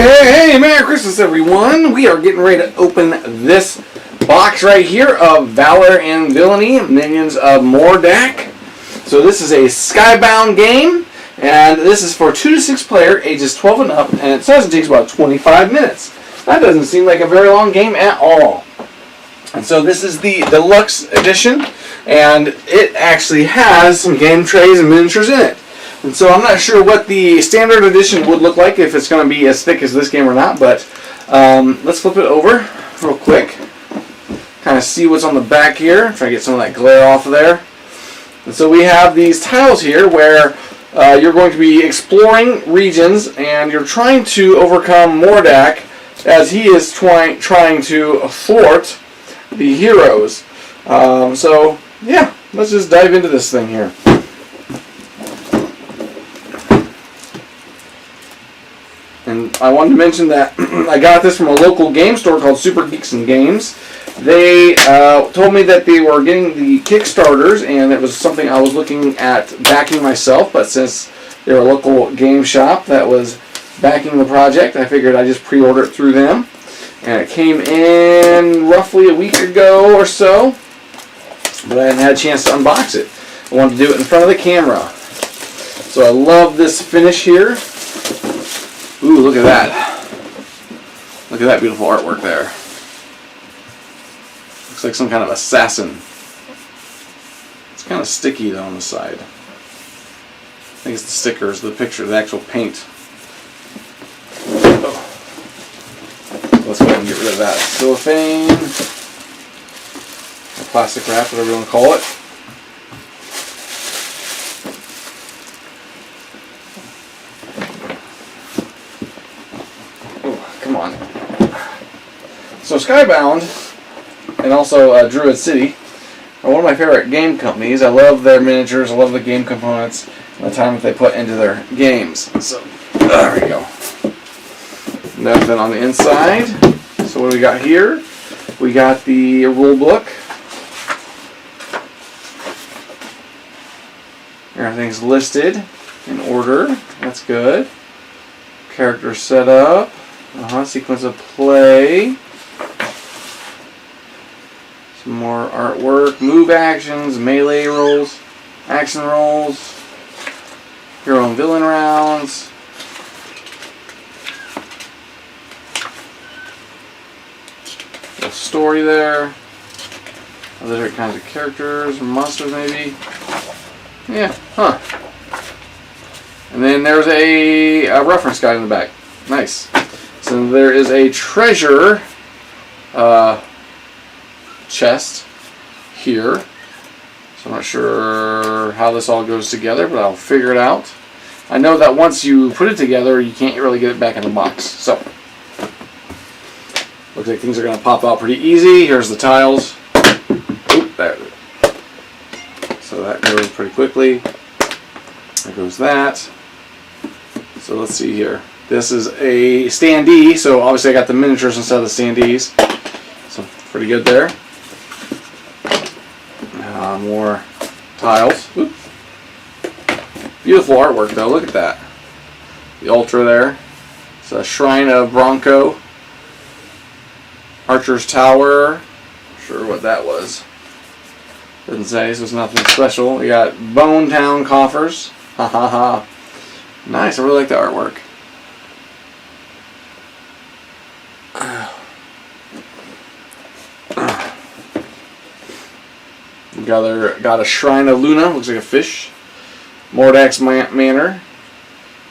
Hey, Merry Christmas everyone! We are getting ready to open this box right here of Valor and Villainy, Minions of Mordak. So this is a Skybound game, and this is for 2 to 6 player, ages 12 and up, and it says it takes about 25 minutes. That doesn't seem like a very long game at all. And so this is the deluxe edition, and it actually has some game trays and miniatures in it. And so I'm not sure what the standard edition would look like, if it's going to be as thick as this game or not, but let's flip it over real quick. Kind of see what's on the back here. Try to get some of that glare off of there. And so we have these tiles here where you're going to be exploring regions, and you're trying to overcome Mordak as he is trying to thwart the heroes. So yeah, let's just dive into this thing here. And I wanted to mention that I got this from a local game store called Super Geeks and Games. They told me that they were getting the Kickstarters, and it was something I was looking at backing myself, but since they're a local game shop that was backing the project, I figured I'd just pre-order it through them. And it came in roughly a week ago or so, but I hadn't had a chance to unbox it. I wanted to do it in front of the camera. So I love this finish here. Ooh, look at that. Look at that beautiful artwork there. Looks like some kind of assassin. It's kind of sticky though on the side. I think it's the stickers, the picture, the actual paint. Oh. Let's go ahead and get rid of that cellophane, or plastic wrap, whatever you want to call it. So Skybound and also Druid City are one of my favorite game companies. I love their miniatures, I love the game components, and the time that they put into their games. So there we go. Nothing on the inside. So what do we got here? We got the rule book. Everything's listed in order. That's good. Character setup. Sequence of play. Some more artwork, move actions, melee rolls, action rolls, hero and villain rounds. Little story there. Other different kinds of characters, monsters maybe. Yeah, huh. And then there's a reference guide in the back. Nice. So there is a treasure chest here. So I'm not sure how this all goes together, but I'll figure it out. I know that once you put it together, you can't really get it back in the box. So looks like things are going to pop out pretty easy. Here's the tiles. Oop, there. So that goes pretty quickly. There goes that. So let's see here. This is a standee, so obviously I got the miniatures instead of the standees. So pretty good there. More tiles. Oop. Beautiful artwork though, look at that. The Ultra there. It's a Shrine of Bronco. Archer's Tower. Not sure what that was. Doesn't say, so it's nothing special. We got Bone Town coffers. Ha ha ha. Nice, I really like the artwork. Got a Shrine of Luna, looks like a fish. Mordak's Manor.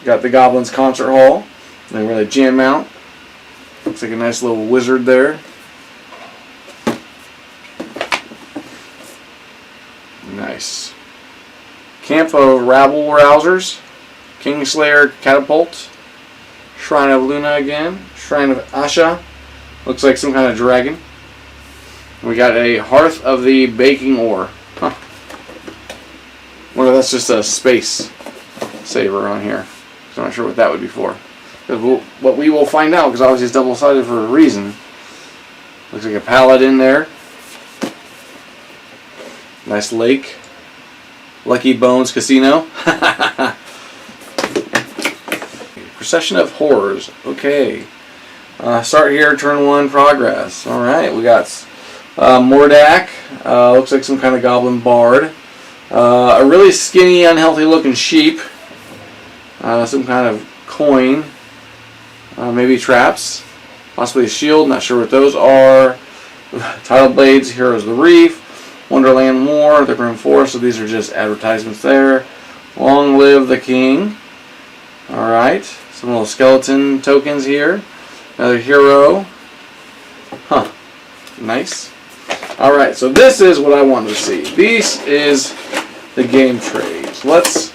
Got the Goblin's Concert Hall. Then where they jam out. Looks like a nice little wizard there. Nice. Camp of Rabble Rousers. Kingslayer Catapult. Shrine of Luna again. Shrine of Asha. Looks like some kind of dragon. We got a Hearth of the Baking Ore. Huh. Wonder if that's just a space saver on here. So I'm not sure what that would be for. But we will find out, because obviously it's double-sided for a reason. Looks like a pallet in there. Nice lake. Lucky Bones Casino. Procession of Horrors. Okay. Start here, turn 1, progress. Alright, we got Mordak. Looks like some kind of goblin bard. A really skinny, unhealthy looking sheep. Some kind of coin. Maybe traps. Possibly a shield, not sure what those are. Title Blades, Heroes of the Reef. Wonderland War, the Grim Forest. So these are just advertisements there. Long Live the King. Alright. Some little skeleton tokens here. Another hero. Huh. Nice. Alright, so this is what I wanted to see. This is the game trades. Let's...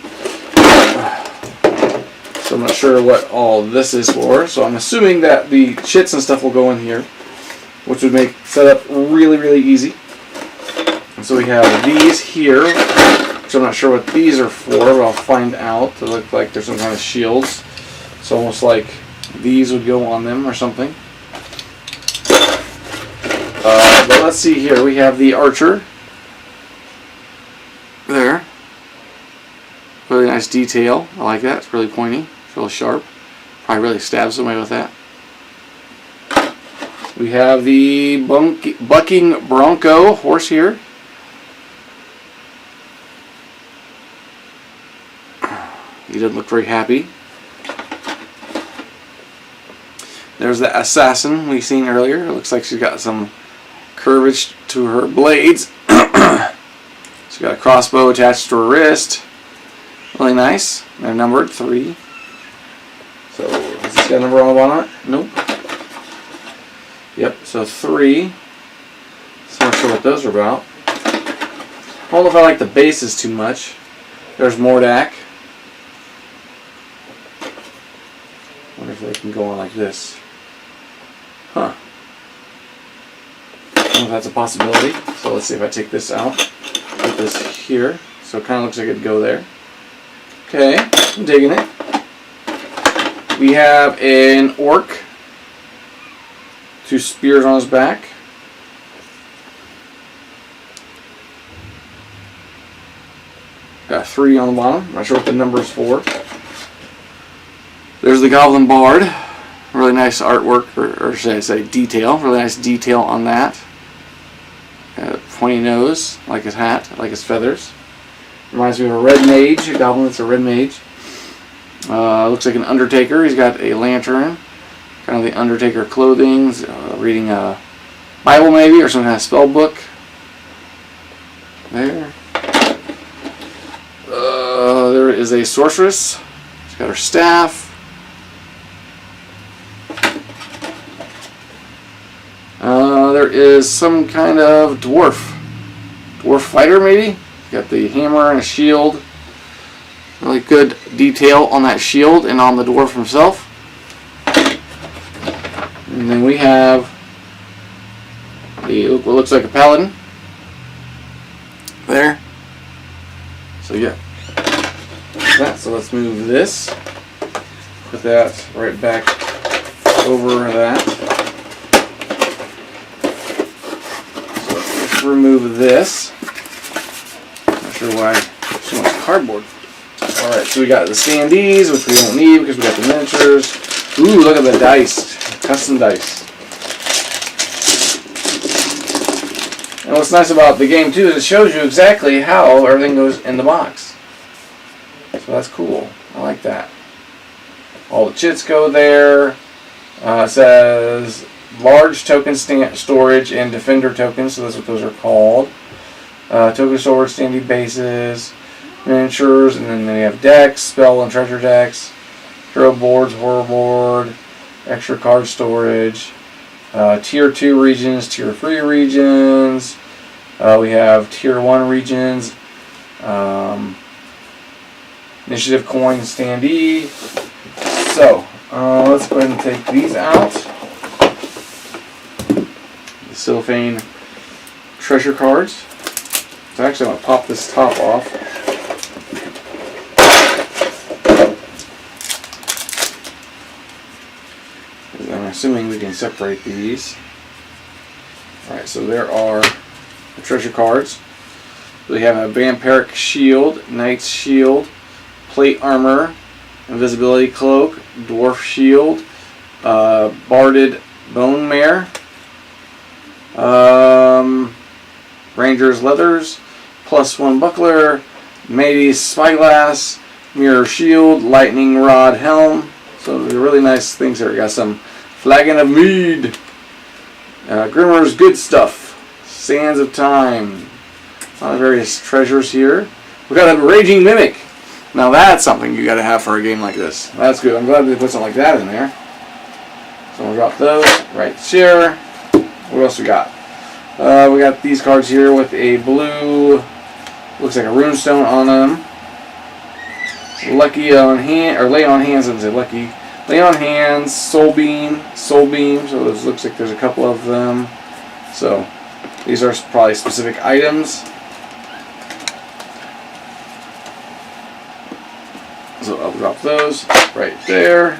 So I'm not sure what all this is for. So I'm assuming that the chits and stuff will go in here, which would make setup really, really easy. And so we have these here, which I'm not sure what these are for, but I'll find out. They look like there's some kind of shields. So almost like these would go on them or something. But let's see here. We have the archer. There. Really nice detail. I like that. It's really pointy. It's really sharp. Probably really stab somebody with that. We have the bucking bronco horse here. He doesn't look very happy. There's the assassin we've seen earlier. It looks like she's got some curvage to her blades. She's got a crossbow attached to her wrist. Really nice. They're numbered 3. So, has this got a number on the bottom? Nope. Yep, so 3. So I'm not sure what those are about. I don't know if I like the bases too much. There's Mordak. Wonder if they can go on like this. Huh. I don't know if that's a possibility. So let's see if I take this out. Put this here. So it kind of looks like it'd go there. Okay, I'm digging it. We have an orc. 2 spears on his back. Got 3 on the bottom. I'm not sure what the number is for. There's the Goblin Bard. Really nice artwork, or should I say detail. Really nice detail on that. Pointy nose, like his hat, like his feathers. Reminds me of a red mage, a goblin that's a red mage. Looks like an undertaker. He's got a lantern. Kind of the undertaker clothing. Reading a Bible maybe, or some kind of spell book. There. There is a sorceress. She's got her staff. There is some kind of dwarf fighter maybe. Got the hammer and a shield. Really good detail on that shield and on the dwarf himself. And then we have what looks like a paladin. There. So yeah. So let's move this. Put that right back over that. So let's remove this. Not sure why so much cardboard. Alright, so we got the standees, which we don't need because we got the miniatures. Ooh, look at the dice. Custom dice. And what's nice about the game too is it shows you exactly how everything goes in the box. So that's cool. I like that. All the chits go there. It says large token storage and defender tokens, so that's what those are called. Token storage, standee bases, miniatures, and then they have decks, spell and treasure decks, hero boards, horror board, extra card storage, tier 2 regions, tier 3 regions. We have tier 1 regions, initiative coin standee. So let's go ahead and take these out. The cellophane treasure cards. So actually I'm going to pop this top off. I'm assuming we can separate these. Alright, so there are the treasure cards. We have a vampiric shield, knight's shield, plate armor, invisibility cloak, dwarf shield, barded bone mare, ranger's leathers, +1 buckler, mateys spyglass, mirror shield, lightning rod helm. So they're really nice things here. We got some flagon of mead, Grimmer's good stuff, sands of time, a lot of various treasures here. We got a raging mimic. Now that's something you got to have for a game like this. That's good. I'm glad they put something like that in there. So we'll drop those right here. What else we got? We got these cards here with a blue, looks like a runestone on them. Lucky on hand, or lay on hands, I didn't say lucky. Lay on hands, soul beam. So this looks like there's a couple of them. So these are probably specific items. So I'll drop those right there.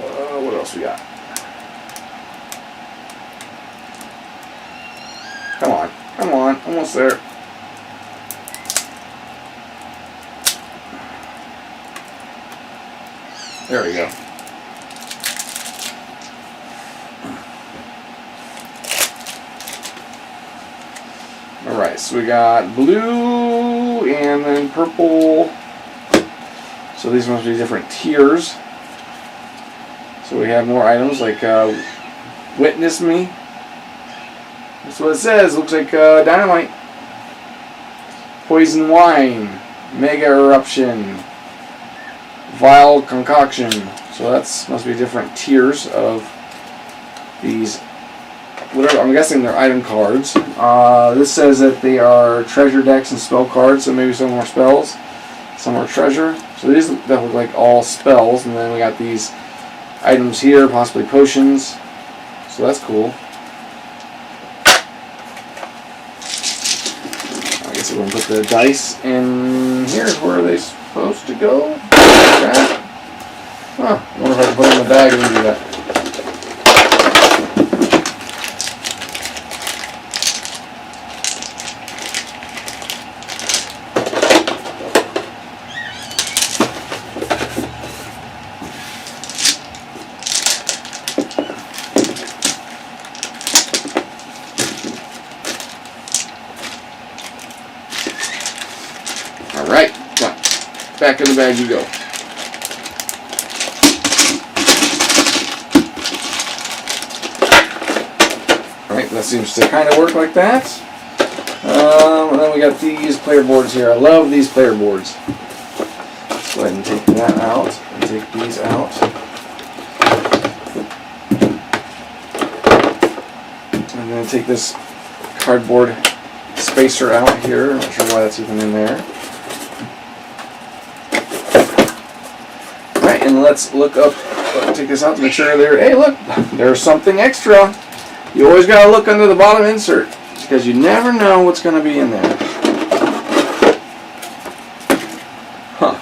What else we got? Come on, almost there. There we go. Alright, so we got blue and then purple. So these must be different tiers. So we have more items like Witness Me. That's what it says. Looks like dynamite. Poison Wine. Mega Eruption. Vile Concoction. So that's must be different tiers of these. Whatever, I'm guessing they're item cards. This says that they are treasure decks and spell cards. So maybe some more spells, some more treasure. So these that look like all spells, and then we got these items here, possibly potions. So that's cool. I guess we're going to put the dice in here. Where are they supposed to go? Okay. Huh. I wonder if I can put them in the bag and do that. Alright, back in the bag you go. Alright, that seems to kind of work like that. And then we got these player boards here. I love these player boards. Let's go ahead and take that out and take these out. And then take this cardboard spacer out here. I'm not sure why that's even in there. Alright, and let's look up, take this out to make sure there, hey look, there's something extra. You always got to look under the bottom insert because you never know what's going to be in there. Huh.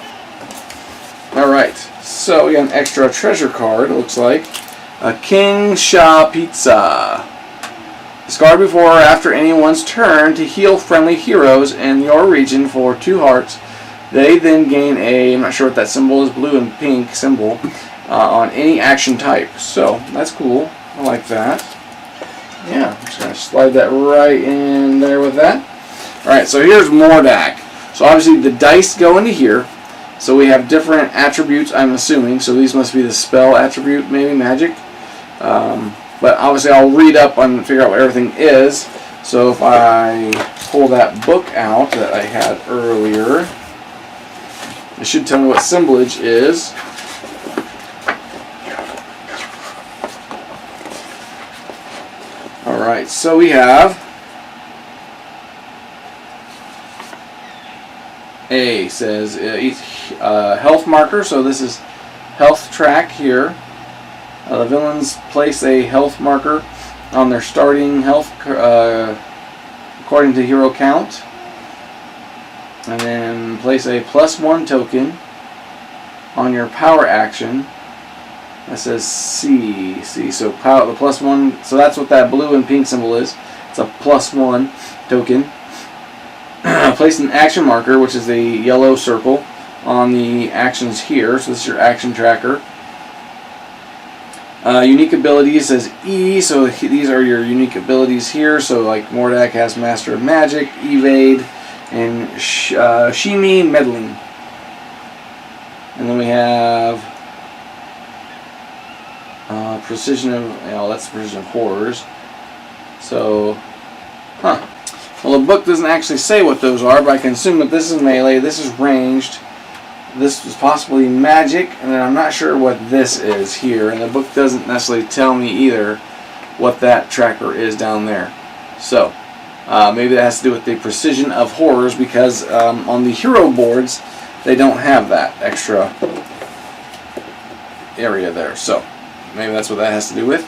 Alright, so we got an extra treasure card, it looks like. A King Sha Pizza. Discard before or after anyone's turn to heal friendly heroes in your region for 2 hearts. They then gain a, I'm not sure what that symbol is, blue and pink symbol, on any action type. So, that's cool. I like that. Yeah, I'm just going to slide that right in there with that. Alright, so here's Mordak. So obviously the dice go into here. So we have different attributes, I'm assuming. So these must be the spell attribute, maybe magic. But obviously I'll read up and figure out what everything is. So if I pull that book out that I had earlier, it should tell me what symbolage is. Alright, so we have A says each health marker, so this is health track here. The villains place a health marker on their starting health according to hero count. And then place a +1 token on your power action. That says C. So power, the +1. So that's what that blue and pink symbol is. It's a +1 token. Place an action marker, which is the yellow circle, on the actions here. So this is your action tracker. Unique abilities says E, so these are your unique abilities here. So like Mordak has Master of Magic, Evade, and Shimi, Meddling. And then we have Precision of, that's Precision of Horrors. So, well, the book doesn't actually say what those are, but I can assume that this is melee, this is ranged, this is possibly magic, and then I'm not sure what this is here, and the book doesn't necessarily tell me either what that tracker is down there. So, maybe that has to do with the Precision of Horrors, because on the hero boards, they don't have that extra area there. So, maybe that's what that has to do with.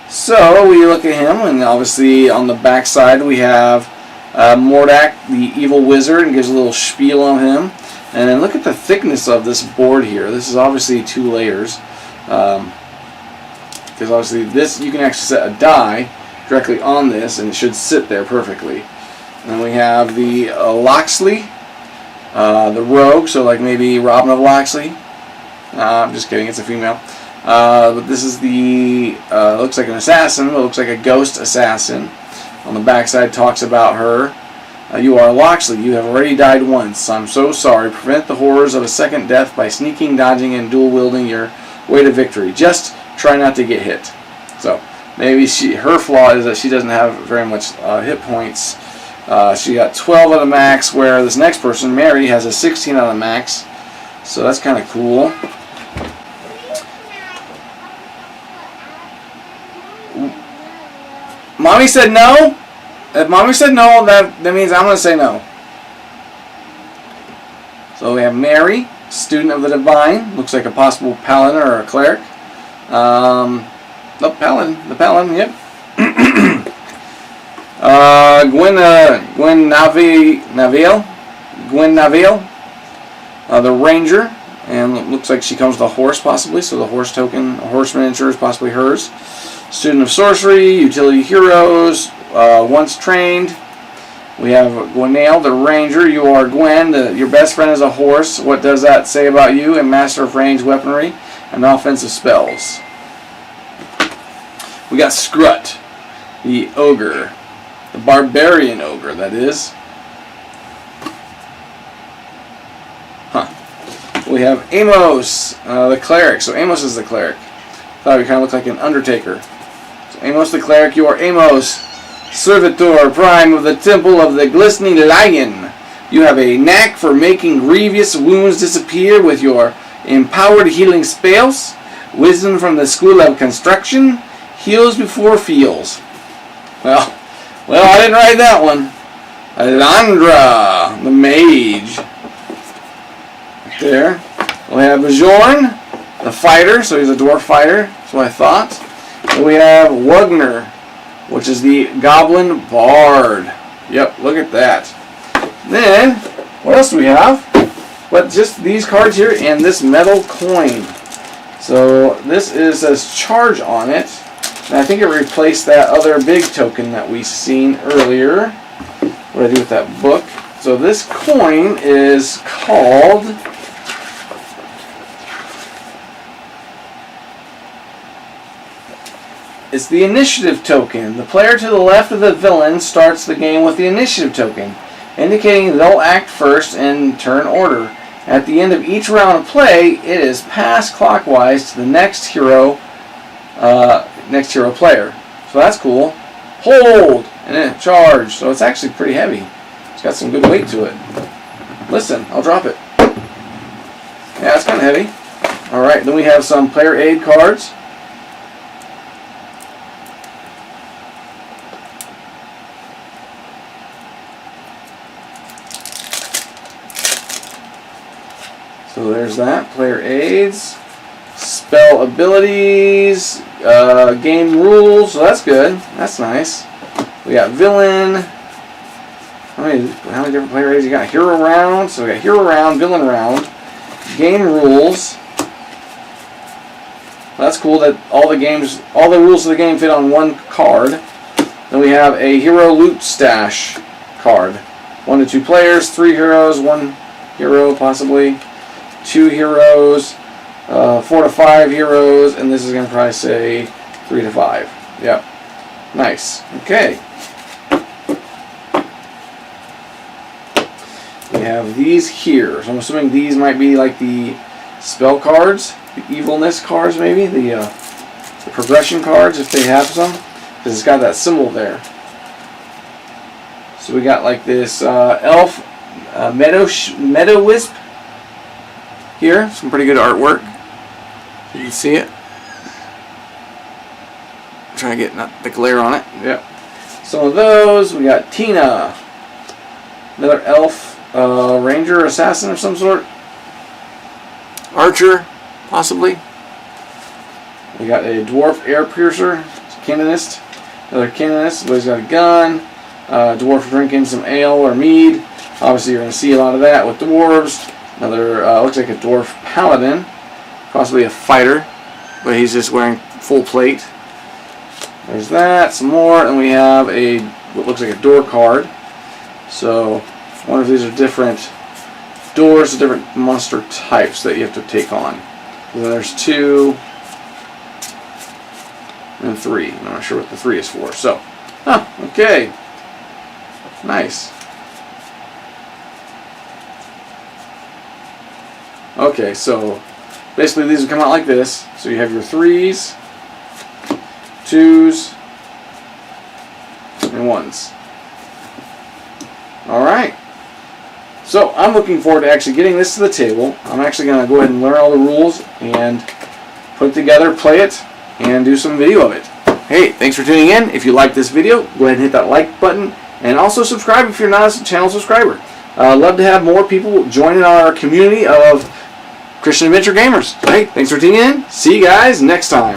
So, we look at him, and obviously on the back side we have Mordak, the evil wizard, and gives a little spiel on him. And then look at the thickness of this board here. This is obviously 2 layers. Because obviously this, you can actually set a die directly on this, and it should sit there perfectly. And then we have the Loxley, the rogue, so like maybe Robin of Loxley. I'm just kidding, it's a female. But this is the, looks like an assassin, but looks like a ghost assassin. On the backside talks about her. You are Loxley. You have already died once. I'm so sorry. Prevent the horrors of a second death by sneaking, dodging, and dual-wielding your way to victory. Just try not to get hit. So maybe her flaw is that she doesn't have very much hit points. She got 12 out of max, where this next person, Mary, has a 16 out of max. So that's kind of cool. Mommy said no? If Mommy said no, that means I'm going to say no. So we have Mary, student of the divine. Looks like a possible paladin or a cleric. The paladin, yep. Gwen Naviel, the ranger. And it looks like she comes with a horse possibly, so the horse token, a horse miniature is possibly hers. Student of sorcery, utility heroes, once trained. We have Gwenail, the ranger. You are Gwen. Your best friend is a horse. What does that say about you? A master of ranged weaponry and offensive spells. We got Scrut, the ogre, the barbarian ogre, that is. We have Amos, the cleric. So Amos is the cleric. Thought he kind of looked like an undertaker. So Amos the cleric, you are Amos, servitor prime of the temple of the glistening lion. You have a knack for making grievous wounds disappear with your empowered healing spells. Wisdom from the school of construction. Heals before feels. Well, I didn't write that one. Alandra, the mage. There. We have Bjorn, the fighter, so he's a dwarf fighter. That's what I thought. And we have Wugner, which is the goblin bard. Yep, look at that. Then, what else do we have? But just these cards here and this metal coin. So this says charge on it. And I think it replaced that other big token that we seen earlier. What do I do with that book? So this coin is called... It's the initiative token. The player to the left of the villain starts the game with the initiative token, indicating they'll act first in turn order. At the end of each round of play, it is passed clockwise to the next hero player. So that's cool. Hold and then charge. So it's actually pretty heavy. It's got some good weight to it. Listen, I'll drop it. Yeah, it's kind of heavy. All right, then we have some player aid cards. So there's that. Player aids, spell abilities, game rules. So that's good. That's nice. We got villain. How many different player aids you got? Hero round. So we got hero round, villain round, game rules. That's cool that all the rules of the game fit on one card. Then we have a hero loot stash card. 1 to 2 players, 3 heroes, 1 hero possibly. 2 heroes, 4 to 5 heroes, and this is going to probably say 3 to 5. Yep. Nice. Okay. We have these here. So I'm assuming these might be like the spell cards, the evilness cards maybe, the progression cards if they have some, because it's got that symbol there. So we got like this elf meadow wisp here. Some pretty good artwork. You can see it. I'm trying to get the glare on it. Yep. Some of those. We got Tina, another elf. Ranger, assassin of some sort. Archer, possibly. We got a dwarf air piercer, canonist. Another canonist, but he's got a gun. Dwarf drinking some ale or mead. Obviously, you're going to see a lot of that with dwarves. Another looks like a dwarf paladin, possibly a fighter, but he's just wearing full plate. There's that. Some more, and we have what looks like a door card. So. I wonder if these are different doors, different monster types that you have to take on. And then there's 2 and 3. I'm not sure what the 3 is for. So, okay. Nice. Okay, so basically these would come out like this. So you have your 3s, 2s, and 1s. Alright. So I'm looking forward to actually getting this to the table. I'm actually going to go ahead and learn all the rules and put it together, play it, and do some video of it. Hey, thanks for tuning in. If you like this video, go ahead and hit that like button, and also subscribe if you're not a channel subscriber. I'd love to have more people join our community of Christian adventure gamers. Hey, thanks for tuning in. See you guys next time.